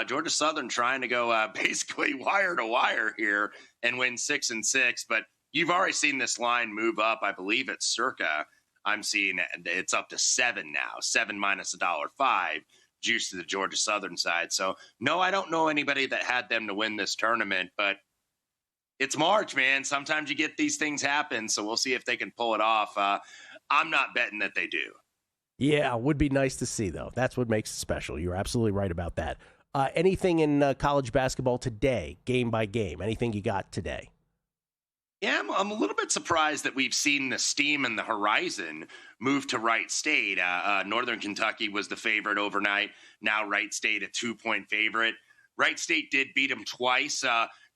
Georgia Southern trying to go basically wire to wire here and win 6 and 6. But you've already seen this line move up. I believe it's circa. I'm seeing it's up to 7 now, 7 minus $1.05. Juice to the Georgia Southern side. So, no, I don't know anybody that had them to win this tournament, but it's March, man. Sometimes you get these things happen, so we'll see if they can pull it off. I'm not betting that they do. Yeah, would be nice to see, though. That's what makes it special. You're absolutely right about that. Anything in college basketball today, game by game? Anything you got today? Yeah, I'm a little bit surprised that we've seen the steam and the horizon move to Wright State. Northern Kentucky was the favorite overnight. Now Wright State a 2-point favorite. Wright State did beat them twice.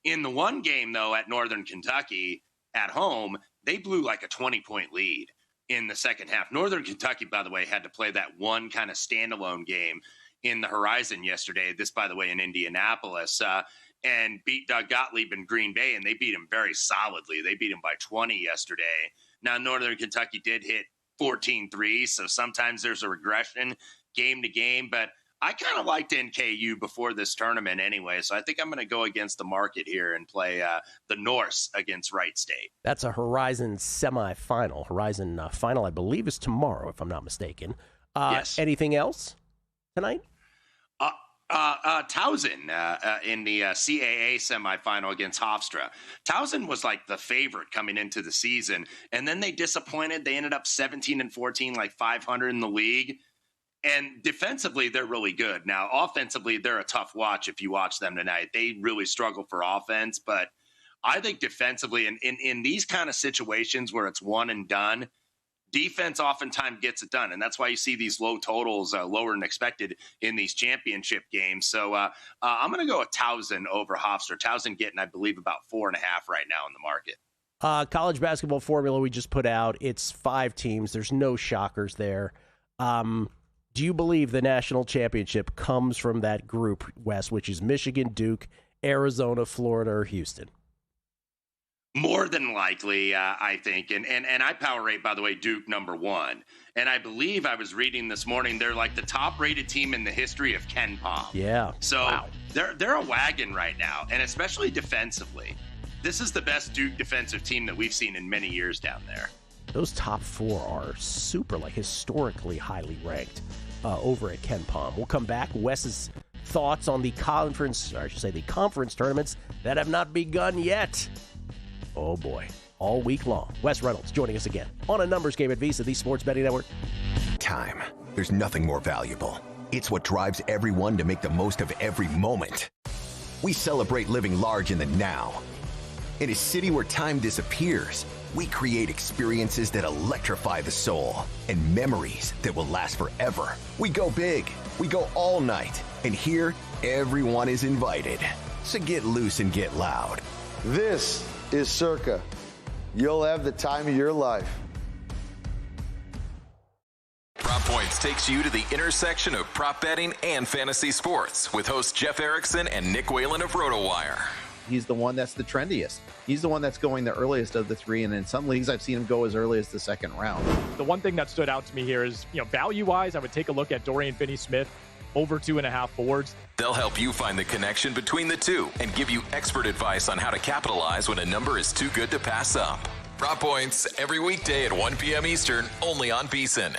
In the one game, though, at Northern Kentucky at home, they blew a 20-point lead in the second half. Northern Kentucky, by the way, had to play that one kind of standalone game in the horizon yesterday. This, by the way, in Indianapolis. And beat Doug Gottlieb in Green Bay, and they beat him very solidly. They beat him by 20 yesterday. Now, Northern Kentucky did hit 14 threes, so sometimes there's a regression game to game, but I kind of liked NKU before this tournament anyway, so I think I'm going to go against the market here and play the Norse against Wright State. That's a Horizon semifinal. Horizon final, I believe, is tomorrow, if I'm not mistaken. Yes. Anything else tonight? Towson in the CAA semifinal against Hofstra. Towson was the favorite coming into the season, and then they disappointed. They ended up 17-14, 500 in the league. And defensively, they're really good. Now, offensively, they're a tough watch if you watch them tonight. They really struggle for offense, but I think defensively, in these kind of situations where it's one and done, defense oftentimes gets it done. And that's why you see these low totals, lower than expected in these championship games. So I'm going to go with Towson over Hofstra. Towson getting, I believe, about 4.5 right now in the market. College basketball formula we just put out, it's 5 teams. There's no shockers there. Do you believe the national championship comes from that group, Wes, which is Michigan, Duke, Arizona, Florida, or Houston? More than likely, I think. And I power rate, by the way, Duke number 1. And I believe I was reading this morning, they're like the top-rated team in the history of Ken Pom. Yeah. So they're a wagon right now, and especially defensively. This is the best Duke defensive team that we've seen in many years down there. Those top 4 are super, historically highly ranked over at Ken Pom. We'll come back. Wes's thoughts on the conference tournaments that have not begun yet. Oh, boy. All week long. Wes Reynolds joining us again on a numbers game at VSiN, the Sports Betting Network. Time. There's nothing more valuable. It's what drives everyone to make the most of every moment. We celebrate living large in the now. In a city where time disappears, we create experiences that electrify the soul and memories that will last forever. We go big. We go all night. And here, everyone is invited. So get loose and get loud. This is Circa. You'll have the time of your life. Prop Points takes you to the intersection of prop betting and fantasy sports with hosts Jeff Erickson and Nick Whalen of RotoWire. He's the one that's the trendiest. He's the one that's going the earliest of the 3, and in some leagues I've seen him go as early as the 2nd round. The one thing that stood out to me here is, value-wise, I would take a look at Dorian Finney-Smith over 2.5 boards. They'll help you find the connection between the two and give you expert advice on how to capitalize when a number is too good to pass up. Prop Points every weekday at 1 p.m. Eastern, only on VSiN.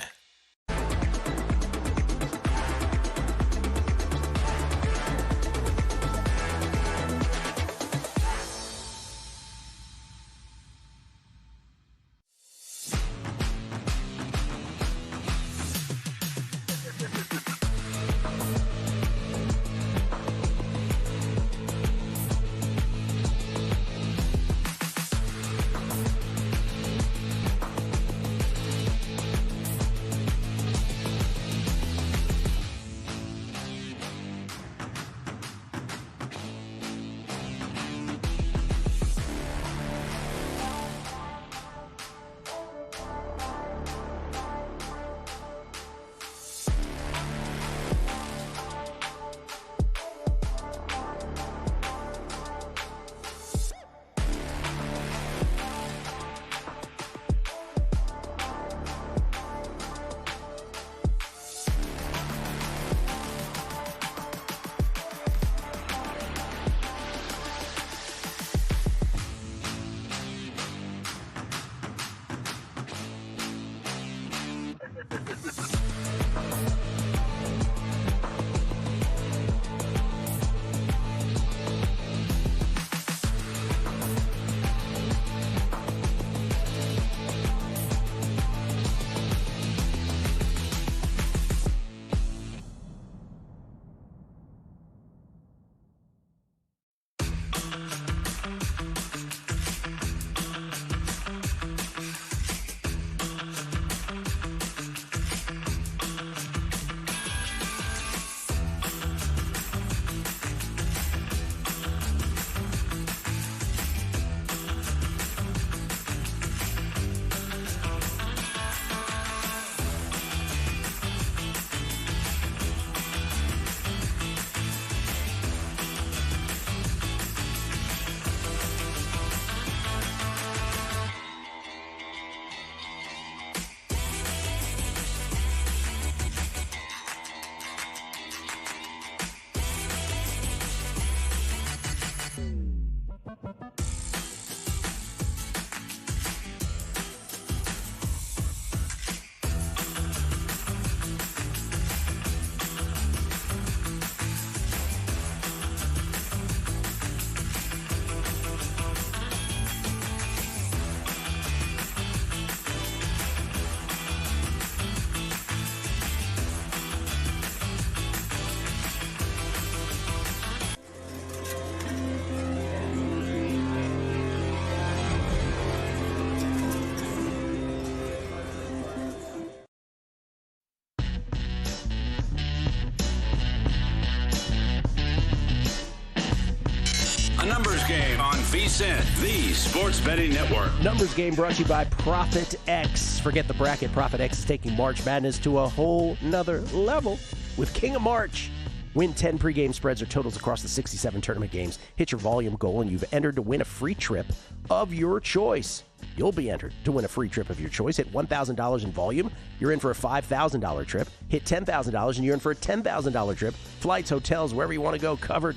Game on VSiN, the Sports Betting Network. Numbers Game brought to you by ProphetX. Forget the bracket. ProphetX is taking March Madness to a whole nother level with King of March. Win 10 pregame spreads or totals across the 67 tournament games. Hit your volume goal, and you've entered to win a free trip of your choice. You'll be entered to win a free trip of your choice. Hit $1,000 in volume, you're in for a $5,000 trip. Hit $10,000 and you're in for a $10,000 trip. Flights, hotels, wherever you want to go, covered.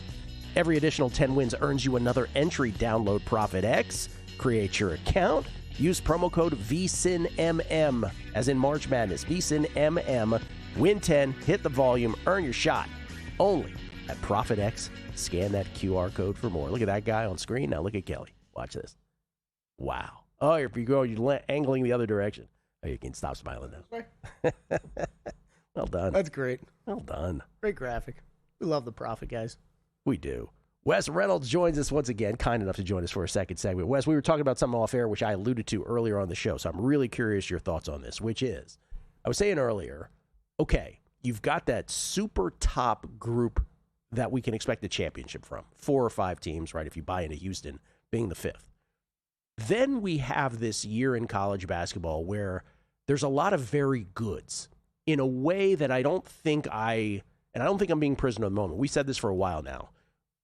Every additional 10 wins earns you another entry. Download ProphetX, create your account, use promo code VSiNMM, as in March Madness. VSiNMM, win 10, hit the volume, earn your shot. Only at ProphetX. Scan that QR code for more. Look at that guy on screen. Now look at Kelly. Watch this. Wow. Oh, if you go, you're angling the other direction. Oh, you can stop smiling now. Well done. That's great. Well done. Great graphic. We love the Prophet, guys. We do. Wes Reynolds joins us once again, kind enough to join us for a second segment. Wes, we were talking about something off air, which I alluded to earlier on the show, so I'm really curious your thoughts on this, which is, I was saying earlier, okay, you've got that super top group that we can expect a championship from. 4 or 5 teams, right, if you buy into Houston being the 5th. Then we have this year in college basketball where there's a lot of very goods in a way that I don't think I'm being prisoner of the moment. We said this for a while now.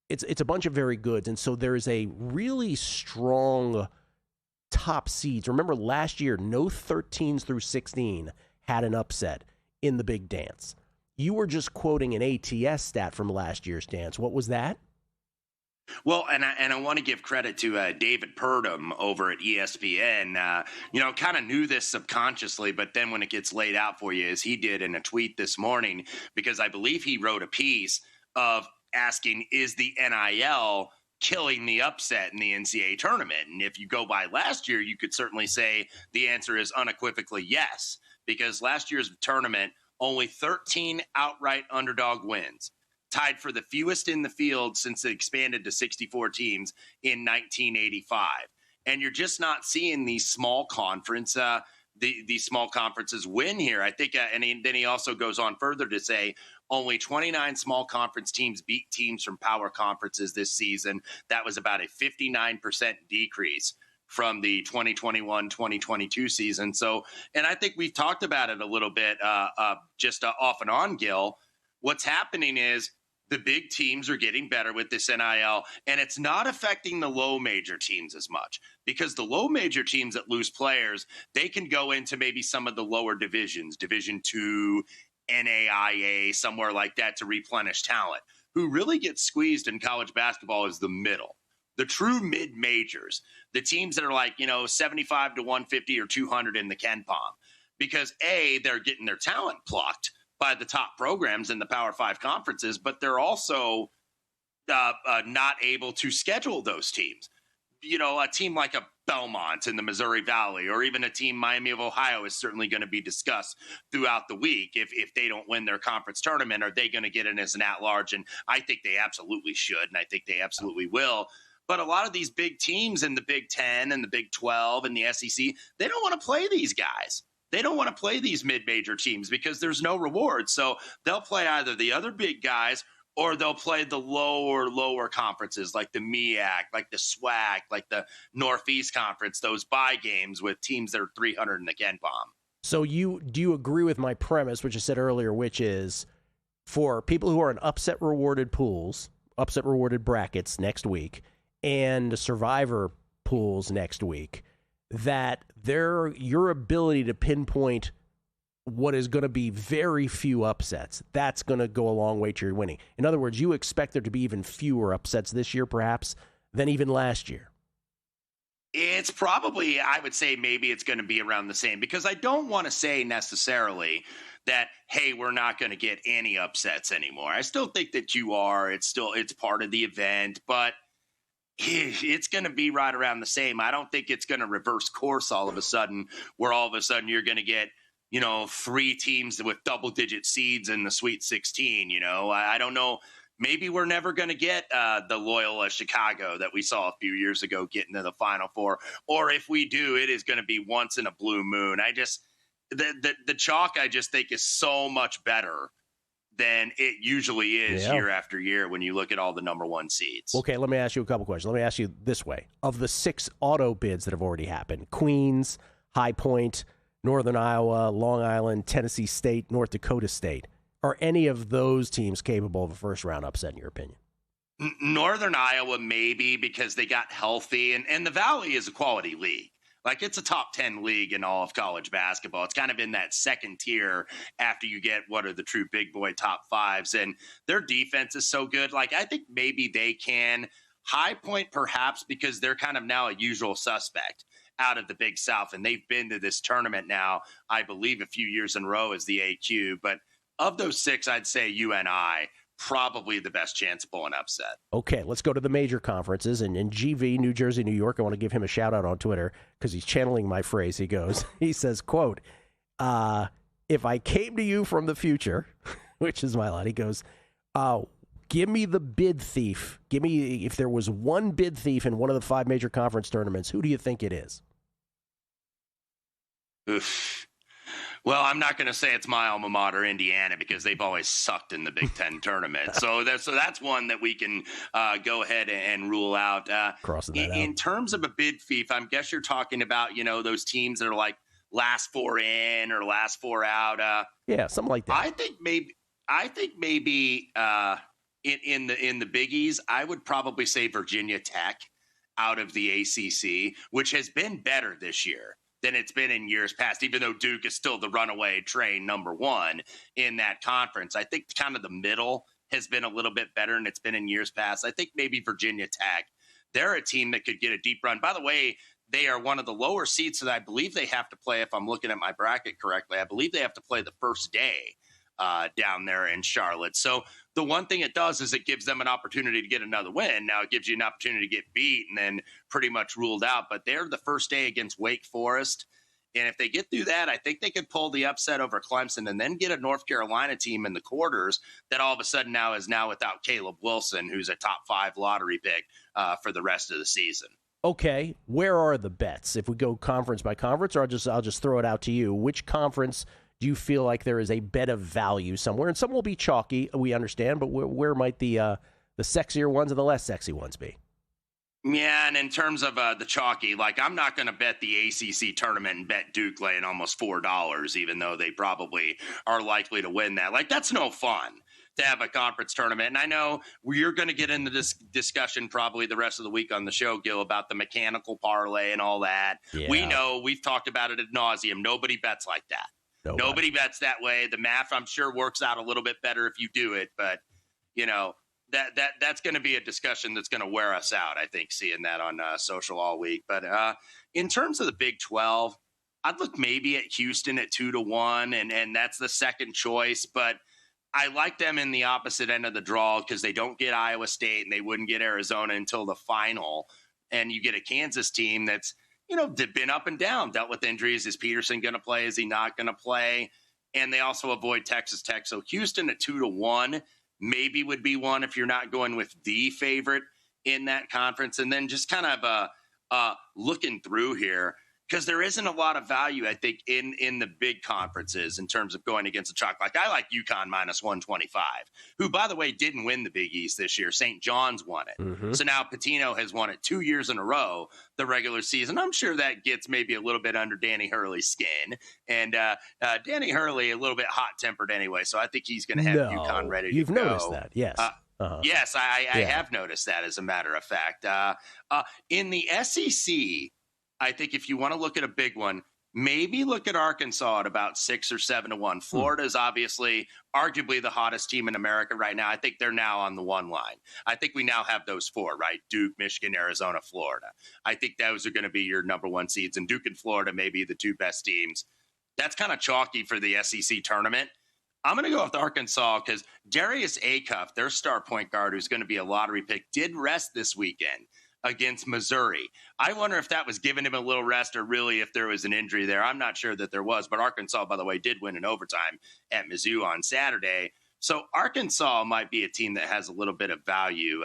It's a bunch of very goods, and so there's a really strong top seeds. Remember last year, no 13s through 16 had an upset in the big dance. You were just quoting an ATS stat from last year's dance. What was that? Well, and I want to give credit to David Purdom over at ESPN. Kind of knew this subconsciously, but then when it gets laid out for you, as he did in a tweet this morning, because I believe he wrote a piece of asking, is the NIL killing the upset in the NCAA tournament? And if you go by last year, you could certainly say the answer is unequivocally yes, because last year's tournament, only 13 outright underdog wins, tied for the fewest in the field since it expanded to 64 teams in 1985. And you're just not seeing these small these small conferences win here. I think, then he also goes on further to say only 29 small conference teams beat teams from power conferences this season. That was about a 59% decrease from the 2021-2022 season. So, and I think we've talked about it a little bit just off and on, Gil. What's happening is the big teams are getting better with this NIL, and it's not affecting the low major teams as much, because the low major teams that lose players, they can go into maybe some of the lower divisions, Division II, NAIA, somewhere like that, to replenish talent. Who really gets squeezed in college basketball is the middle. The true mid-majors, the teams that are like, 75 to 150 or 200 in the Ken Pom, because A, they're getting their talent plucked by the top programs in the Power 5 conferences, but they're also not able to schedule those teams. A team like a Belmont in the Missouri Valley, or even a team Miami of Ohio, is certainly going to be discussed throughout the week. If they don't win their conference tournament, are they going to get in as an at-large? And I think they absolutely should, and I think they absolutely will. But a lot of these big teams in the Big 10 and the Big 12 and the SEC, they don't want to play these guys. They don't want to play these mid-major teams because there's no reward. So they'll play either the other big guys, or they'll play the lower conferences like the MEAC, like the SWAC, like the Northeast Conference, those bye games with teams that are 300 in the Ken Pom. So do you agree with my premise, which I said earlier, which is for people who are in upset-rewarded pools, upset-rewarded brackets next week, and survivor pools next week, that your ability to pinpoint what is going to be very few upsets, that's going to go a long way to your winning. In other words, you expect there to be even fewer upsets this year, perhaps, than even last year. It's probably, I would say maybe it's going to be around the same, because I don't want to say necessarily that, hey, we're not going to get any upsets anymore. I still think that you are. It's part of the event, but it's going to be right around the same. I don't think it's going to reverse course all of a sudden, where all of a sudden you're going to get, 3 teams with double-digit seeds in the Sweet 16. I don't know. Maybe we're never going to get the Loyola Chicago that we saw a few years ago get into the Final Four. Or if we do, it is going to be once in a blue moon. The chalk, I just think, is so much better than it usually is year after year when you look at all the number one seeds. Okay, let me ask you a couple questions. Let me ask you this way. Of the 6 auto bids that have already happened, Queens, High Point, Northern Iowa, Long Island, Tennessee State, North Dakota State, are any of those teams capable of a first-round upset, in your opinion? Northern Iowa, maybe, because they got healthy. And the Valley is a quality league. Like, it's a top 10 league in all of college basketball. It's kind of in that second tier after you get what are the true big boy top 5s. And their defense is so good. Like, I think maybe they can. High Point, perhaps, because they're kind of now a usual suspect out of the Big South. And they've been to this tournament now, I believe, a few years in a row as the AQ. But of those 6, I'd say UNI probably the best chance of pulling upset. Okay, let's go to the major conferences. And in GV, New Jersey, New York, I want to give him a shout-out on Twitter because he's channeling my phrase. He says, quote, if I came to you from the future, which is my line, he goes, give me the bid thief. Give me, if there was one bid thief in one of the 5 major conference tournaments, who do you think it is? Oof. Well, I'm not going to say it's my alma mater, Indiana, because they've always sucked in the Big Ten tournament. So that's one that we can go ahead and rule out. Crossing that out. In terms of a bid thief, I guess you're talking about, those teams that are like last 4 in or last 4 out. Yeah, something like that. I think maybe in the biggies, I would probably say Virginia Tech out of the ACC, which has been better this year than it's been in years past, even though Duke is still the runaway train number 1 in that conference. I think kind of the middle has been a little bit better than it's been in years past. I think maybe Virginia Tech, they're a team that could get a deep run. By the way, they are one of the lower seeds that I believe they have to play, if I'm looking at my bracket correctly, I believe they have to play the first day down there in Charlotte. So the one thing it does is it gives them an opportunity to get another win. Now it gives you an opportunity to get beat and then pretty much ruled out. But they're the first day against Wake Forest. And if they get through that, I think they could pull the upset over Clemson and then get a North Carolina team in the quarters that all of a sudden now is without Caleb Wilson, who's a top 5 lottery pick for the rest of the season. Okay, where are the bets? If we go conference by conference, or I'll just throw it out to you. Which conference do you feel like there is a bet of value somewhere? And some will be chalky, we understand, but where might the sexier ones and the less sexy ones be? Yeah, and in terms of the chalky, like I'm not going to bet the ACC tournament and bet Duke laying almost $4, even though they probably are likely to win that. Like, that's no fun to have a conference tournament. And I know we're going to get into this discussion probably the rest of the week on the show, Gil, about the mechanical parlay and all that. Yeah. We know, we've talked about it ad nauseum. Nobody bets like that. Nobody bets that way. The math, I'm sure, works out a little bit better if you do it. But, that's going to be a discussion that's going to wear us out, I think, seeing that on social all week. But in terms of the Big 12, I'd look maybe at Houston at 2-1, and that's the second choice. But I like them in the opposite end of the draw because they don't get Iowa State and they wouldn't get Arizona until the final. And you get a Kansas team that's, been up and down, dealt with injuries. Is Peterson going to play? Is he not going to play? And they also avoid Texas Tech. So Houston at 2-1 maybe would be one if you're not going with the favorite in that conference. And then just kind of looking through here, because there isn't a lot of value, I think, in the big conferences in terms of going against the chalk. Like, I like UConn minus 125, who, by the way, didn't win the Big East this year. St. John's won it. Mm-hmm. So now Pitino has won it 2 years in a row, the regular season. I'm sure that gets maybe a little bit under Danny Hurley's skin. And Danny Hurley, a little bit hot-tempered anyway, so I think he's going to have UConn ready to go. You've noticed that, yes. Yes, I have noticed that, as a matter of fact. In the SEC, I think if you want to look at a big one, maybe look at Arkansas at about 6 or 7-1. Florida is obviously arguably the hottest team in America right now. I think they're now on the 1 line. I think we now have those 4, right? Duke, Michigan, Arizona, Florida. I think those are going to be your number 1 seeds. And Duke and Florida may be the 2 best teams. That's kind of chalky for the SEC tournament. I'm going to go with Arkansas because Darius Acuff, their star point guard, who's going to be a lottery pick, did rest this weekend against Missouri. I wonder if that was giving him a little rest or really if there was an injury there. I'm not sure that there was, but Arkansas, by the way, did win in overtime at Mizzou on Saturday. So Arkansas might be a team that has a little bit of value.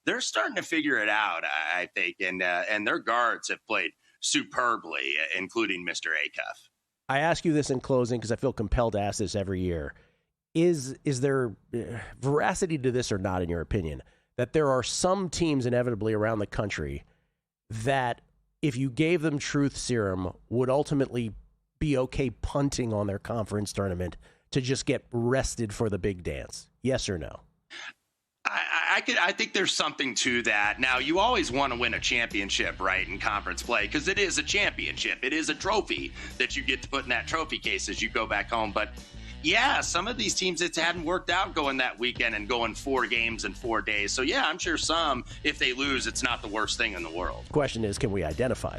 They're starting to figure it out, I think, and their guards have played superbly, including Mr. Acuff. I ask you this in closing because I feel compelled to ask this every year. is there veracity to this or not, in your opinion, that there are some teams inevitably around the country that if you gave them truth serum would ultimately be okay punting on their conference tournament to just get rested for the big dance? Yes or no? I think there's something to that. Now, you always want to win a championship, right, in conference play, because it is a championship. It is a trophy that you get to put in that trophy case as you go back home. But yeah, some of these teams, it hadn't worked out going that weekend and going 4 games in 4 days. So yeah, I'm sure some, if they lose, it's not the worst thing in the world. Question is, can we identify